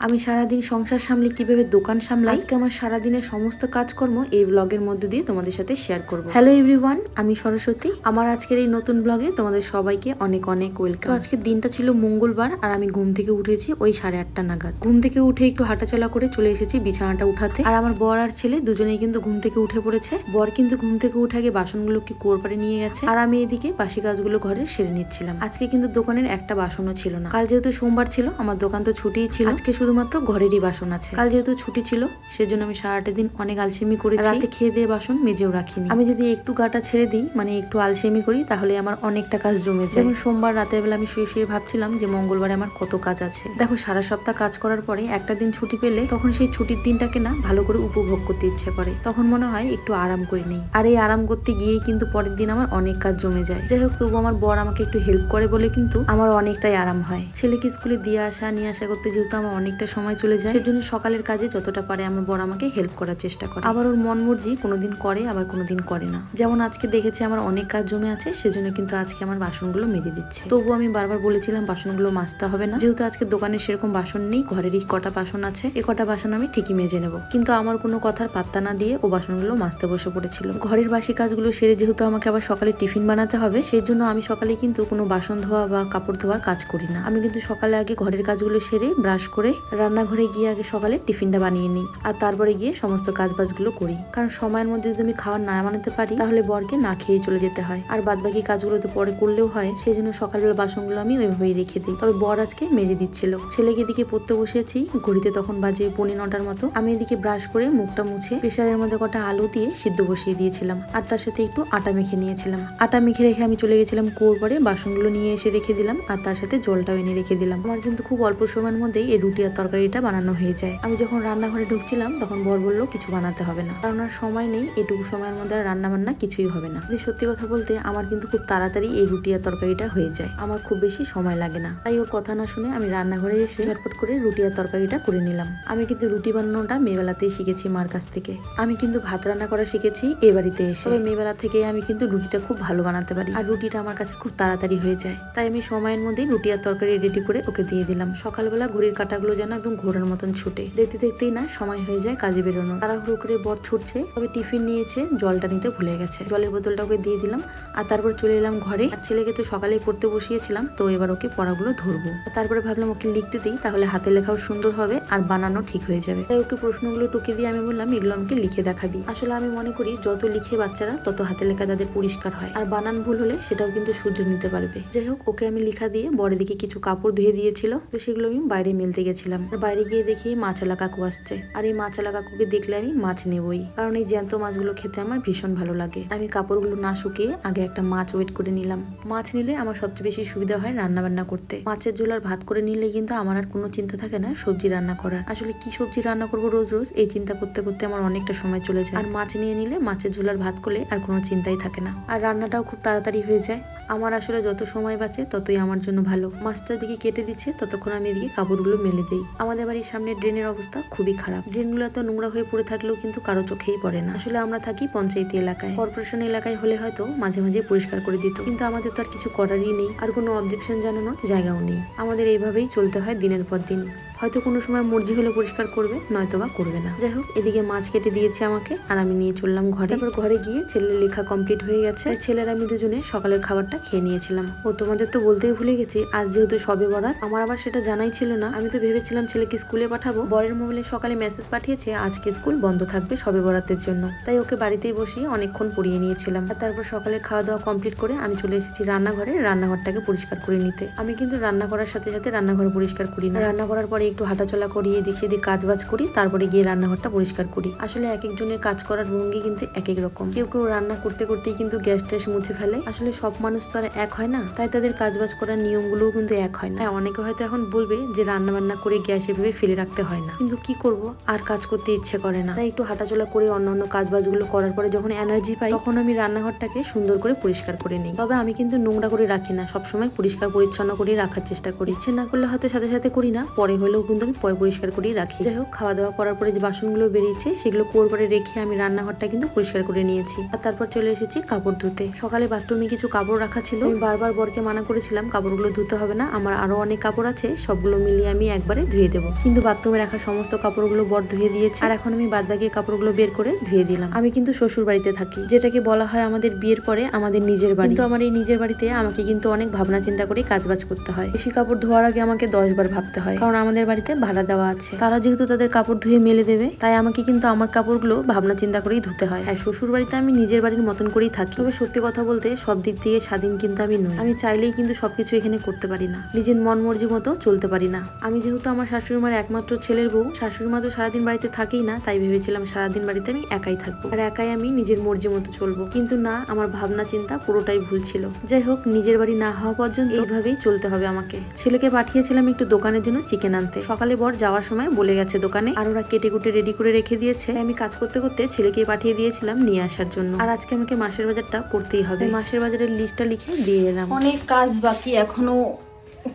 আমি সারাদিন সংসার সামলে কিভাবে দোকান সামলাই, আজকে আমার সারাদিনের সমস্ত কাজকর্ম এই ব্লগের মধ্যে দিয়ে তোমাদের সাথে শেয়ার করব। হ্যালো এভরিওয়ান, আমি সরস্বতী। আমার আজকের এই নতুন ব্লগে তোমাদের সবাইকে অনেক অনেক ওয়েলকাম। তো আজকের দিনটা ছিল মঙ্গলবার আর আমি ঘুম থেকে উঠেছি ওই 8:30 নাগাদ। ঘুম থেকে উঠে একটু হাঁটাচলা করে চলে এসেছি বিছানাটা উঠাতে। আর আমার বর আর ছেলে দুজনেই কিন্তু ঘুম থেকে উঠে পড়েছে। বর কিন্তু ঘুম থেকে উঠে আগে বাসনগুলোকে কুয়োর পাড়ে নিয়ে গেছে আর আমি এদিকে বাসি কাজগুলো ঘরে সেরে নিচ্ছিলাম। আজকে কিন্তু দোকানের একটা বাসনও ছিল না। কাল যেহেতু সোমবার ছিল আমার দোকান তো ছুটিই ছিল। আজকে শুধুমাত্র ঘরেরই বাসন আছে। কাল যেহেতু ছুটি ছিল সেজন্য আমি সারাটা দিন অনেক আলসেমি করেছি। রাতে খেয়ে দিয়ে বাসন মেজেও রাখিনি। আমি যদি একটু গাটা ছেড়ে দিই, মানে একটু আলসেমি করি, তাহলে আমার অনেকটা কাজ জমে যায়। যেমন সোমবার রাতের বেলা আমি শুয়ে শুয়ে ভাবছিলাম যে মঙ্গলবারে আমার কত কাজ আছে। দেখো, সারা সপ্তাহ কাজ করার পরে একটা দিন ছুটি পেলে তখন সেই ছুটির দিনটাকে না ভালো করে উপভোগ করতে ইচ্ছে করে। তখন মনে হয় একটু আরাম করে নেই। আর এই আরাম করতে গিয়েই কিন্তু পরের দিন আমার অনেক কাজ জমে যায়। যাই হোক, তবু আমার বর আমাকে একটু হেল্প করে বলে কিন্তু আমার অনেকটাই আরাম হয়। ছেলেকে স্কুলে দিয়ে আসা নিয়ে আসা করতে যেহেতু আমার অনেকটা সময় চলে যায়, সেজন্য সকালের কাজে যতটা পারে আমার বর আমাকে হেল্প করার চেষ্টা করে। আবার ওর মন মর্জি কোনোদিন করে, আবার কোনোদিন করে না। যেমন আজকে দেখেছি আমার অনেক কাজ জমে আছে, সেজন্য কিন্তু আজকে আমার বাসনগুলো মেজে দিচ্ছে। তবু আমি বারবার বলেছিলাম বাসনগুলো মাজতে হবে না, যেহেতু আজকে দোকানে সেরকম বাসন নেই, ঘরেরই কটা বাসন আছে, এই কটা বাসন আমি ঠিকই মেজে নেব। কিন্তু আমার কোনো কথার পাত্তা না দিয়ে ও বাসনগুলো মাজতে বসে পড়েছিল। ঘরের বাসি কাজগুলো সেরে যেহেতু আমাকে আবার সকালে টিফিন বানাতে হবে, সেই জন্য আমি সকালে কিন্তু কোনো বাসন ধোয়া বা কাপড় ধোয়ার কাজ করি না। আমি কিন্তু সকালে আগে ঘরের কাজগুলো সেরে ব্রাশ করে রান্নাঘরে গিয়ে আগে সকালে টিফিনটা বানিয়ে নিই আর তারপরে গিয়ে সমস্ত কাজ বাজগুলো করি। কারণ সময়ের মধ্যে যদি আমি খাবার না বানাতে পারি তাহলে বরকে না খেয়ে চলে যেতে হয়, আর বাদ বাকি কাজগুলো তো পরে করলেও হয়। সেই জন্য সকালবেলা বাসনগুলো আমি ওইভাবেই রেখে দিই। তবে বর আজকে মেজে দিচ্ছিল। ছেলেকে এদিকে পড়তে বসেছি, ঘড়িতে তখন বাজে 9:45 মতো। আমি এদিকে ব্রাশ করে মুখটা মুছে প্রেসারের মধ্যে কটা আলু দিয়ে সিদ্ধ বসিয়ে দিয়েছিলাম আর তার সাথে একটু আটা মেখে নিয়েছিলাম। আটা মেখে রেখে আমি চলে গেছিলাম কুয়োর পাড়ে, বাসনগুলো নিয়ে এসে রেখে দিলাম আর তার সাথে জলটাও এনে রেখে দিলাম। আমার কিন্তু খুব অল্প সময়ের মধ্যেই এই রুটি আর তরকারিটা বানানো হয়ে যায়। আমি যখন রান্নাঘরে ঢুকছিলাম তখন বর বললো কিছু বানাতে হবে না, কারণ আর সময় নেই, এটুকু সময়ের মধ্যে আর রান্না বান্না কিছুই হবে না। সত্যি কথা বলতে আমার কিন্তু খুব তাড়াতাড়ি এই রুটি আর তরকারিটা হয়ে যায়, আমার খুব বেশি সময় লাগে না। তাই ওর কথা না শুনে আমি রান্নাঘরে এসে ঝটপট করে রুটি আর তরকারিটা করে নিলাম। আমি কিন্তু রুটি বানানোটা মেয়েবেলাতেই শিখেছি মার কাছ থেকে। আমি কিন্তু ভাত রান্না করা শিখেছি এ বাড়িতে এসে। তবে মেয়েবেলা থেকে আমি কিন্তু রুটিটা খুব ভালো বানাতে পারি আর রুটিটা আমার কাছে খুব তাড়াতাড়ি হয়ে যায়। তাই আমি সময়ের মধ্যেই রুটি আর তরকারি রেডি করে ওকে দিয়ে দিলাম। সকালবেলা ঘড়ির কাঁটাগুলো যেন একদম ঘোড়ার মতন ছুটে, দেখতে দেখতেই না সময় হয়ে যায় কাজে বেরোনো। তাড়াহুড়ো করে বর ছুটছে, তবে টিফিন নিয়েছে, জলটা নিতে ভুলে গেছে। জলের বোতলটা ওকে দিয়ে দিলাম আর তারপর চলে এলাম ঘরে। আর ছেলেকে তো সকালেই পড়তে বসিয়েছিলাম, তো এবার ওকে পড়াগুলো ধরবো। তারপরে ভাবলাম ওকে লিখতে দিই, তাহলে হাতে লেখাও সুন্দর হবে আর বানানো ঠিক হয়ে যাবে। তাই ওকে প্রশ্নগুলো টুকে দিয়ে আমি বললাম এগুলো আমাকে লিখে দেখাবি। আসলে আমি মনে করি যত লিখে বাচ্চারা তত হাতে লেখা তাদের পরিষ্কার হয়, আর বানান ভুল হলে সেটাও কিন্তু শুধরে নিতে পারবে। যাই হোক, ওকে আমি লিখা দিয়ে বড় দিকে কিছু কাপড় ধুয়ে দিয়েছিল, তো সেগুলো আমি বাইরে মেলতে গেছিলাম। আর বাইরে গিয়ে দেখি মাছালা কাকু আসছে, আর এই মাছালা কাকুকে দেখলে আমি মাছ নেবই, কারণ এই জ্যান্ত মাছগুলো খেতে আমার ভীষণ ভালো লাগে। আমি কাপড়গুলো না শুকিয়ে আগে একটা মাছ ওয়েট করে নিলাম। মাছ নিলে আমার সবচেয়ে বেশি সুবিধা হয় রান্না বান্না করতে। মাছের ঝোল আর ভাত করে নিলে কিন্তু আমার আর কোনো চিন্তা থাকে না সবজি রান্না করার। আসলে কি সবজি রান্না করবো রোজ রোজ এই চিন্তা করতে করতে আমার অনেকটা সময় চলে যায়। আর মাছ নিয়ে নিলে মাছের ঝোল আর ভাত করলে আর কোনো চিন্তাই থাকে না, আর রান্নাটাও খুব তাড়াতাড়ি হয়ে যায়। আমার আসলে যত সময় বাঁচে ততই আমার জন্য ভালো। মাছটা দিকে কেটে দিচ্ছে, ততক্ষণ আমি এদিকে কাপড়গুলো মেলে দিই। আমাদের বাড়ির সামনে ড্রেনের অবস্থা খুবই খারাপ। ড্রেনগুলো এত নোংরা হয়ে পড়ে থাকলেও কিন্তু কারো চোখেই পড়ে না। আসলে আমরা থাকি পঞ্চায়েতি এলাকায়, কর্পোরেশন এলাকায় হলে হয়তো মাঝে মাঝে পরিষ্কার করে দিত, কিন্তু আমাদের তো আর কিছু করারই নেই, আর কোনো অবজেকশন জানানোর জায়গাও নেই। আমাদের এইভাবেই চলতে হয় দিনের পর দিন। হয়তো কোনো সময় মর্জি হলে পরিষ্কার করবে, নয়তো বা করবে না। যাই হোক, এদিকে মাছ কেটে দিয়েছে আমাকে আর আমি নিয়ে চললাম ঘরে। তারপর ঘরে গিয়ে ছেলের লেখা কমপ্লিট হয়ে গেছে। ছেলের আমি দুজনে সকালের খাবারটা খেয়ে নিয়েছিলাম। ও তোমাদের তো বলতেই ভুলে গেছি, আজ যেহেতু সবে বরাত, আমার আবার সেটা জানাই ছিল না। আমি তো ভেবেছিলাম ছেলেকে স্কুলে পাঠাবো। বরের মোবাইলে সকালে মেসেজ পাঠিয়েছে আজকে স্কুল বন্ধ থাকবে সবে বরাতের জন্য, তাই ওকে বাড়িতেই বসিয়ে অনেকক্ষণ পড়িয়ে নিয়েছিলাম। আর তারপর সকালের খাওয়া দাওয়া কমপ্লিট করে আমি চলে এসেছি রান্নাঘরে, রান্নাঘরটাকে পরিষ্কার করে নিতে। আমি কিন্তু রান্না করার সাথে সাথে রান্নাঘর পরিষ্কার করি না। রান্না করার পরে একটু হাঁটাচলা করি, এদিক সেদিক কাজ বাজ করি, তারপরে গিয়ে রান্নাঘরটা পরিষ্কার করি। আসলে এক একজনের কাজ করার ভঙ্গি কিন্তু এক এক রকম। কেউ কেউ রান্না করতে করতেই কিন্তু গ্যাস ট্যাস মুছে ফেলে। আসলে সব মানুষ তো আর এক হয় না, তাই তাদের কাজ বাজ করার নিয়মগুলোও কিন্তু এক হয় না। অনেকে হয়তো এখন বলবে যে রান্না বান্না করে গ্যাস এভাবে ফেলে রাখতে হয় না, কিন্তু কি করব, আর কাজ করতে ইচ্ছে করে না। তাই একটু হাঁটাচলা করে অন্যান্য কাজ বাজগুলো করার পরে যখন এনার্জি পাই, তখন আমি রান্নাঘরটাকে সুন্দর করে পরিষ্কার করে নিই। তবে আমি কিন্তু নোংরা করে রাখি না, সবসময় পরিষ্কার পরিচ্ছন্ন করে রাখার চেষ্টা করি। ইচ্ছে না করলে হয়তো সাথে সাথে করি না, পরে হলেও কিন্তু আমি পরিষ্কার করেই রাখি। যাই হোক, খাওয়া দাওয়া করার পরে যে বাসনগুলো বেরিয়েছে সেগুলো কুয়োর পরে রেখে আমি রান্নাঘরটা কিন্তু পরিষ্কার করে নিয়েছি। আর তারপর চলে এসেছি কাপড় ধুতে। সকালে বাথরুমে কিছু কাপড় রাখা ছিল, আমি বারবার বরকে মানা করেছিলাম কাপড়গুলো ধুতে হবে না, আমার আরো অনেক কাপড় আছে, সবগুলো মিলিয়ে আমি একবারে ধুয়ে দেবো। কিন্তু বাথরুমে রাখা সমস্ত কাপড়গুলো বর ধুয়ে দিয়েছে, আর এখন আমি বাদবাকি কাপড়গুলো বের করে ধুয়ে দিলাম। আমি কিন্তু শ্বশুর বাড়িতে থাকি, যেটাকে বলা হয় আমাদের বিয়ের পরে আমাদের নিজের বাড়ি। কিন্তু আমার এই নিজের বাড়িতে আমাকে কিন্তু অনেক ভাবনা চিন্তা করে কাজবাজ করতে হয়। বেশি কাপড় ধোয়ার আগে আমাকে 10 বার ভাবতে হয়, কারণ আমাদের বাড়িতে ভাড়া দেওয়া আছে। তারা যেহেতু তাদের কাপড় ধুয়ে মেলে দেবে, তাই আমাকে কিন্তু আমার কাপড়গুলো ভাবনা চিন্তা করেই ধুতে হয়। আর শ্বশুর বাড়িতে আমি নিজের বাড়ির মতন করেই থাকি। তবে সত্যি কথা বলতে সব দিক দিয়ে স্বাধীন কিন্তু আমি নই। আমি চাইলেই কিন্তু সবকিছু এখানে করতে পারি না, নিজের মন মর্জি মতো চলতে পারি না। আমি যেহেতু আমার শাশুড়ি মার একমাত্র ছেলের বউ, শাশুড়ি মা তো সারাদিন বাড়িতে থাকেই না, তাই ভেবেছিলাম সারাদিন বাড়িতে আমি একাই থাকবো আর একাই আমি নিজের মর্জি মতো চলবো। কিন্তু না, আমার ভাবনা চিন্তা পুরোটাই ভুল ছিল। যাই হোক, নিজের বাড়ি না হওয়া পর্যন্ত এইভাবেই চলতে হবে আমাকে। ছেলেকে পাঠিয়েছিলাম একটু দোকানের জন্য চিকেন আনতে। সকালে বর যাওয়ার সময় বলে গেছে দোকানে, আর ওরা কেটে কুটে রেডি করে রেখে দিয়েছে। আমি কাজ করতে করতে ছেলেকে পাঠিয়ে দিয়েছিলাম নিয়ে আসার জন্য। আর আজকে আমাকে মাসের বাজারটা করতেই হবে। মাসের বাজারের লিস্টটা লিখে দিয়ে এলাম। অনেক কাজ বাকি এখনো,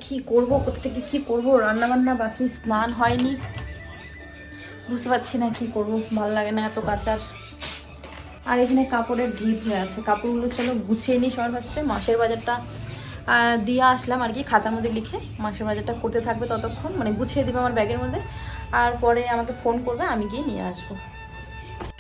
কি করব, কোথা থেকে কি করব, রান্না বান্না বাকি, স্নান হয়নি, বুঝতে পারছি না কি করব, ভালো লাগে না এত কাজ। আর এখানে কাপড়ের ঢিপ হয়ে আছে, কাপড়গুলো চলো গুছিয়ে নিই সবার ফার্স্টে। মাসের বাজারটা দিয়ে আসলাম আর কি, খাতার মধ্যে লিখে মাসের বাজারটা করতে থাকবে ততক্ষণ, মানে গুছিয়ে দেবে আমার ব্যাগের মধ্যে, আর পরে আমাকে ফোন করবে, আমি গিয়ে নিয়ে আসবো।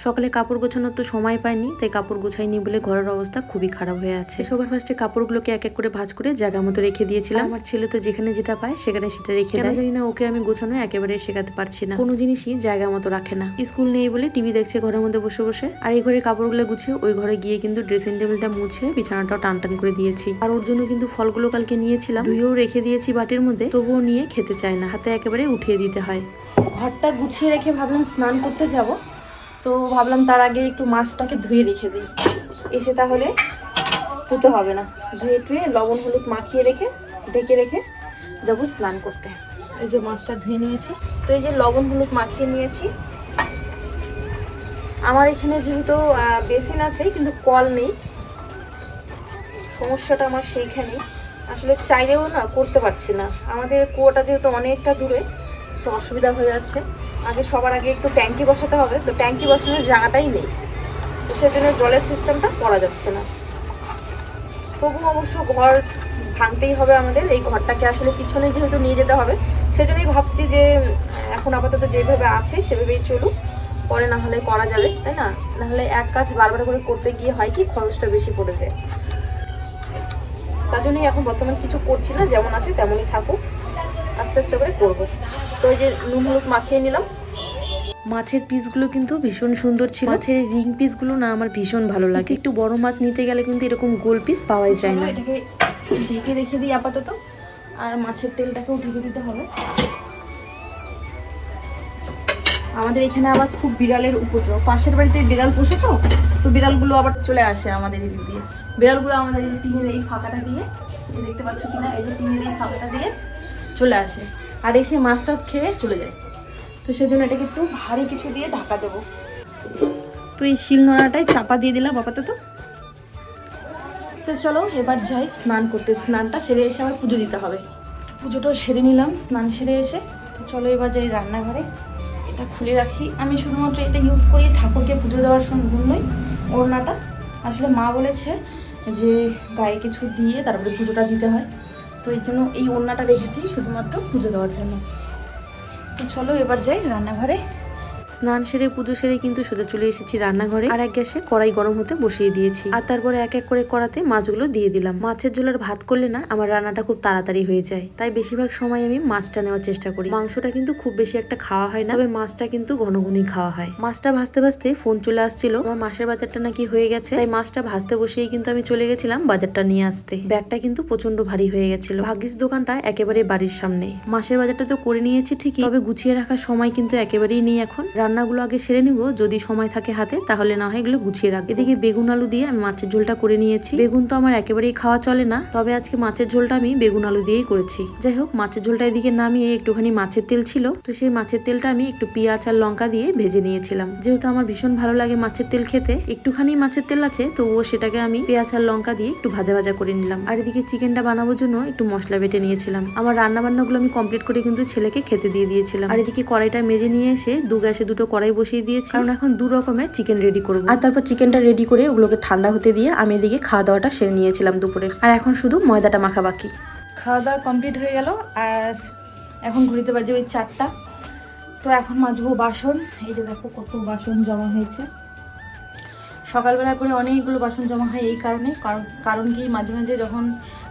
সকালে কাপড় গোছানোর তো সময় পাইনি, তাই কাপড় গোছাইনি বলে ঘরের অবস্থা খুবই খারাপ হয়ে আছে। সবার ফার্স্টে কাপড়গুলোকে এক এক করে ভাঁজ করে জায়গার মতো রেখে দিয়েছিলাম। আমার ছেলে তো যেখানে যেটা পায় সেখানে সেটা রেখে দেয়। জানি না ওকে আমি গোছানো একেবারে শেখাতে পারছি না, কোনো জিনিসই জায়গা মতো রাখে না। স্কুল নেই বলে টিভি দেখছে ঘরের মধ্যে বসে বসে। আর এই ঘরে কাপড়গুলো গুছিয়ে ওই ঘরে গিয়ে কিন্তু ড্রেসিং টেবিলটা মুছে বিছানাটাও টান টান করে দিয়েছি। আর ওর জন্য কিন্তু ফলগুলো কালকে নিয়েছিলাম, ধুয়েও রেখে দিয়েছি বাটির মধ্যে, তবুও নিয়ে খেতে চায় না, হাতে একেবারে উঠিয়ে দিতে হয়। ঘরটা গুছিয়ে রেখে ভাবলাম স্নান করতে যাব, তো ভাবলাম তার আগে একটু মাছটাকে ধুয়ে রেখে দিই, এসে তাহলে ধুতে হবে না। ধুয়ে টুয়ে লবণ হলুদ মাখিয়ে রেখে ঢেকে রেখে যাবো স্নান করতে। এই যে মাছটা ধুয়ে নিয়েছি, তো এই যে লবণ হলুদ মাখিয়ে নিয়েছি। আমার এখানে যেহেতু বেসিন আছে কিন্তু কল নেই, সমস্যাটা আমার সেইখানেই। আসলে চাইলেও না করতে পারছি না, আমাদের কুয়োটা যেহেতু অনেকটা দূরে, তো অসুবিধা হয়ে যাচ্ছে। সবার আগে একটু ট্যাঙ্কি বসাতে হবে, তো ট্যাঙ্কি বসানোর জায়গাটাই নেই, তো সেজন্য জলের সিস্টেমটা করা যাচ্ছে না। তবু অবশ্য ঘর ভাঙতেই হবে আমাদের, এই ঘরটাকে আসলে পিছনে যেহেতু নিয়ে যেতে হবে, সেজন্যই ভাবছি যে এখন আপাতত যেভাবে আছে সেভাবেই চলুক, পরে না হলে করা যাবে, তাই না? নাহলে এক কাজ বারবার করে করতে গিয়ে হয় কি খরচটা বেশি পড়ে যায়। তার জন্যই এখন বর্তমানে কিছু করছি না, যেমন আছে তেমনই থাকুক, আস্তে আস্তে করে করবো। তো এই যে নুন হলুদ মাখিয়ে নিলাম। মাছের পিসগুলো কিন্তু ভীষণ সুন্দর ছিল। মাছের রিং পিসগুলো না আমার ভীষণ ভালো লাগে। একটু বড় মাছ নিতে গেলে কিন্তু এরকম গোল পিস পাওয়াই যায় না। এটাকে ঢেকে রেখে দিই আপাতত, আর মাছের তেলটাকেও ঢেকে দিতে হবে। আমাদের এখানে আবার খুব বিড়ালের উপদ্রব, পাশের বাড়িতে বিড়াল পোষে, তো বিড়ালগুলো আবার চলে আসে আমাদের এদিক দিয়ে। বিড়ালগুলো আমাদের এই টিনের এই ফাঁকাটা দিয়ে, দেখতে পাচ্ছ কিনা, এই যে টিনের এই ফাঁকাটা দিয়ে চলে আসে, আর এসে মাছ টাছ খেয়ে চলে যায়। তো সেজন্য এটাকে একটু ভারী কিছু দিয়ে ঢাকা দেবো। তো এই শিলনোড়াটাই চাপা দিয়ে দিলাম আপাতত। চলো এবার যাই স্নান করতে, স্নানটা সেরে এসে আবার পুজো দিতে হবে। পুজোটাও সেরে নিলাম স্নান সেরে এসে। তো চলো এবার যাই রান্নাঘরে, এটা খুলে রাখি। আমি শুধুমাত্র এটা ইউজ করি ঠাকুরকে পুজো দেওয়ার জন্যই, ওড়নাটা। আসলে মা বলেছে যে গায়ে কিছু দিয়ে তারপরে পুজোটা দিতে হয়, তো এই জন্য এই ওড়নাটা রেখেছি শুধুমাত্র পুজো দেওয়ার জন্য। তো চলো এবার যাই রান্নাঘরে। স্নান সেরে পুজো সেরে কিন্তু সোজা চলে এসেছি রান্নাঘরে, আর এক গ্যাসে কড়াই গরম হতে বসিয়ে দিয়েছি। আর তারপরে এক এক করে কড়াতে মাছগুলো দিয়ে দিলাম। মাছের ঝোলের ভাত করলে না আমার রান্নাটা খুব তাড়াতাড়ি হয়ে যায়, তাই বেশিরভাগ সময় আমি মাছটা নেওয়ার চেষ্টা করি। মাংসটা কিন্তু খুব বেশি একটা খাওয়া হয় না, তবে মাছটা কিন্তু ঘন ঘনই খাওয়া হয়। মাছটা ভাজতে ভাজতে ফোন চলে আসছিল, আমার মাসের বাজারটা নাকি হয়ে গেছে, তাই মাছটা ভাজতে বসেই কিন্তু আমি চলে গেছিলাম বাজারটা নিয়ে আসতে। ব্যাগটা কিন্তু প্রচন্ড ভারী হয়ে গেছিল। ভাগ্যিস দোকানটা একেবারে বাড়ির সামনে। মাসের বাজারটা তো করে নিয়েছি ঠিকই, তবে গুছিয়ে রাখার সময় কিন্তু একেবারেই নেই এখন। রান্নাগুলো আগে সেরে নিব, যদি সময় থাকে হাতে তাহলে না হয় এগুলো গুছিয়ে রাখবো। এদিকে বেগুন আলু দিয়ে আমি মাছের ঝোলটা করে নিয়েছি। বেগুন তো আমার একেবারেই খাওয়া চলে না, তবে আজকে মাছের ঝোলটা আমি বেগুন আলু দিয়েই করেছি। যাই হোক, মাছের ঝোলটা এদিকে নামিয়ে একটুখানি মাছের তেল ছিল, তো সেই মাছের তেলটা আমি একটু পেঁয়াজ আর লঙ্কা দিয়ে ভেজে নিয়েছিলাম। যেহেতু আমার ভীষণ ভালো লাগে মাছের তেল খেতে, একটুখানি মাছের তেল আছে তো সেটাকে আমি পেঁয়াজ আর লঙ্কা দিয়ে একটু ভাজা ভাজা করে নিলাম। আর এদিকে চিকেনটা বানানোর জন্য একটু মশলা বেটে নিয়েছিলাম। আমার রান্না বান্নাগুলো আমি কমপ্লিট করে কিন্তু ছেলেকে খেতে দিয়ে দিয়েছিলাম। আর এদিকে কড়াইটা মেজে নিয়ে এসে গ্যাসে দুটো কড়াই বসিয়ে দিয়েছি, কারণ এখন দু রকমের চিকেন রেডি করবো। আর তারপর চিকেনটা রেডি করে ওগুলোকে ঠান্ডা হতে দিয়ে আমি এদিকে খাওয়া দাওয়াটা সেরে নিয়েছিলাম দুপুরে। আর এখন শুধু ময়দাটা মাখা বাকি। খাওয়া দাওয়া কমপ্লিট হয়ে গেল, আর এখন ঘুরিতে বাজে ওই 4টা। তো এখন মাজবো বাসন। এই যে দেখো কত বাসন জমা হয়েছে। সকালবেলা করে অনেকগুলো বাসন জমা হয় এই কারণে, কারণ কি মাঝে মাঝে যখন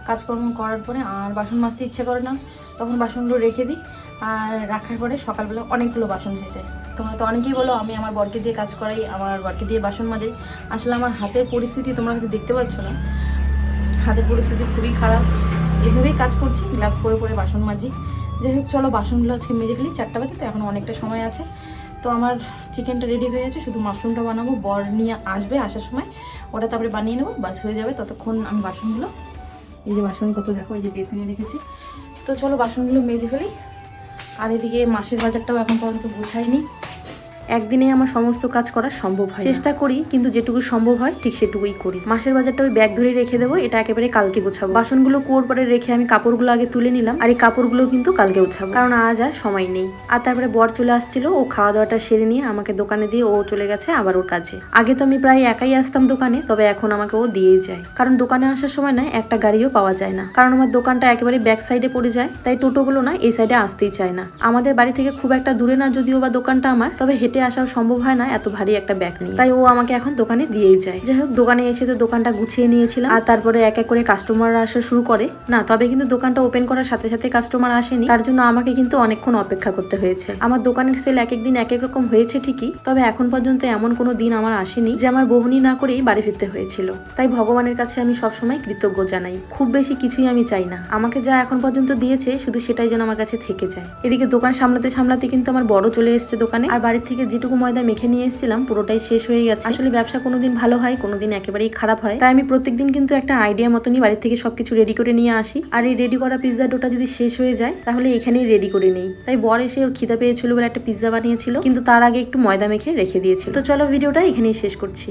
কাজকর্ম করার পরে আর বাসন মাজতে ইচ্ছে করে না, তখন বাসনগুলো রেখে দিই, আর রাখার পরে সকালবেলা অনেকগুলো বাসন হয়ে যায়। তোমরা তো অনেকেই বলো আমি আমার বরকে দিয়ে কাজ করাই, আমার বরকে দিয়ে বাসন মাজাই। আসলে আমার হাতের পরিস্থিতি তোমরা হয়তো দেখতে পাচ্ছ না, হাতের পরিস্থিতি খুবই খারাপ। এভাবেই কাজ করছি, গ্লাভস পরে পরে বাসন মাজি। যাই হোক, চলো বাসনগুলো আজকে মেজে ফেলি। 4টা বাজে, তো এখন অনেকটা সময় আছে। তো আমার চিকেনটা রেডি হয়ে গেছে, শুধু মাশরুমটা বানাবো। বর নিয়ে আসবে, আসার সময় ওটা তারপরে বানিয়ে নেবো, বাস হয়ে যাবে। ততক্ষণ আমি বাসনগুলো, এই যে বাসন কত দেখো, এই যে বেসিনে রেখেছি। তো চলো বাসনগুলো মেজে ফেলি। আর এদিকে মাসের বাজারটাও এখন পর্যন্ত গোছাইনি। একদিনে আমার সমস্ত কাজ করা সম্ভব হয়, চেষ্টা করি, কিন্তু যেটুকু সম্ভব হয় ঠিক সেটুকুই করি। মাসের বাজারটা ওই ব্যাগ ধরে রেখে দেবো, এটা একেবারে কালকে গোছাবো। বাসনগুলো কুয়োর পরে রেখে আমি কাপড়গুলো আগে তুলে নিলাম, আর এই কাপড়গুলো কিন্তু কালকে গোছাবো, কারণ আজ আর সময় নেই। আর তারপরে বর চলে আসছিল, ও খাওয়া দাওয়াটা সেরে নিয়ে আমাকে দোকানে দিয়ে ও চলে গেছে আবার ওর কাজে। আগে তো আমি প্রায় একাই আসতাম দোকানে, তবে এখন আমাকে ও দিয়েই যায়, কারণ দোকানে আসার সময় না একটা গাড়িও পাওয়া যায় না, কারণ আমার দোকানটা একেবারে ব্যাক সাইডে পড়ে যায়, তাই টোটোগুলো না এই সাইডে আসতেই চায় না। আমাদের বাড়ি থেকে খুব একটা দূরে না যদিও বা দোকানটা আমার, তবে হেঁটে আসাও সম্ভব হয় না এত ভারী একটা ব্যাগ নিয়ে, তাই ও আমাকে এখন দোকানে দিয়েই যায়। যাই হোক, দোকানে এসে তো দোকানটা গুছিয়ে নিয়েছিলাম, আর তারপরে এক এক করে কাস্টমাররা আসা শুরু করে। না, তবে কিন্তু দোকানটা ওপেন করার সাথে সাথে কাস্টমার আসেনি, তার জন্য আমাকে কিন্তু অনেকক্ষণ অপেক্ষা করতে হয়েছে। আমার দোকানের সেল এক এক দিন এক এক রকম হয়েছে ঠিকই, তবে এখন পর্যন্ত এমন কোনো দিন আমার আসেনি যে আমার বহনি না করেই বাড়ি ফিরতে হয়েছিল। তাই ভগবানের কাছে আমি সবসময় কৃতজ্ঞ জানাই। খুব বেশি কিছুই আমি চাই না, আমাকে যা এখন পর্যন্ত দিয়েছে শুধু সেটাই যেন আমার কাছে থেকে যায়। এদিকে দোকান সামলাতে সামলাতে কিন্তু আমার বড় চলে এসেছে দোকানে, আর বাড়ির থেকে যেটুকু ময়দা মেখে নিয়ে এসেছিলাম পুরোটাই শেষ হয়ে গেছে। আসলে ব্যবসা কোনোদিন ভালো হয়, কোনোদিন একেবারেই খারাপ হয়, তাই আমি প্রত্যেকদিন কিন্তু একটা আইডিয়া মতনই বাড়ি থেকে সবকিছু রেডি করে নিয়ে আসি। আর এই রেডি করা পিৎজা ডোটা যদি শেষ হয়ে যায় তাহলে এখানেই রেডি করে নেই। তাই বর এসে ওর খিদা পেয়েছিল বলে একটা পিৎজা বানিয়েছিল, কিন্তু তার আগে একটু ময়দা মেখে রেখে দিয়েছিল। তো চলো ভিডিওটা এখানেই শেষ করছি।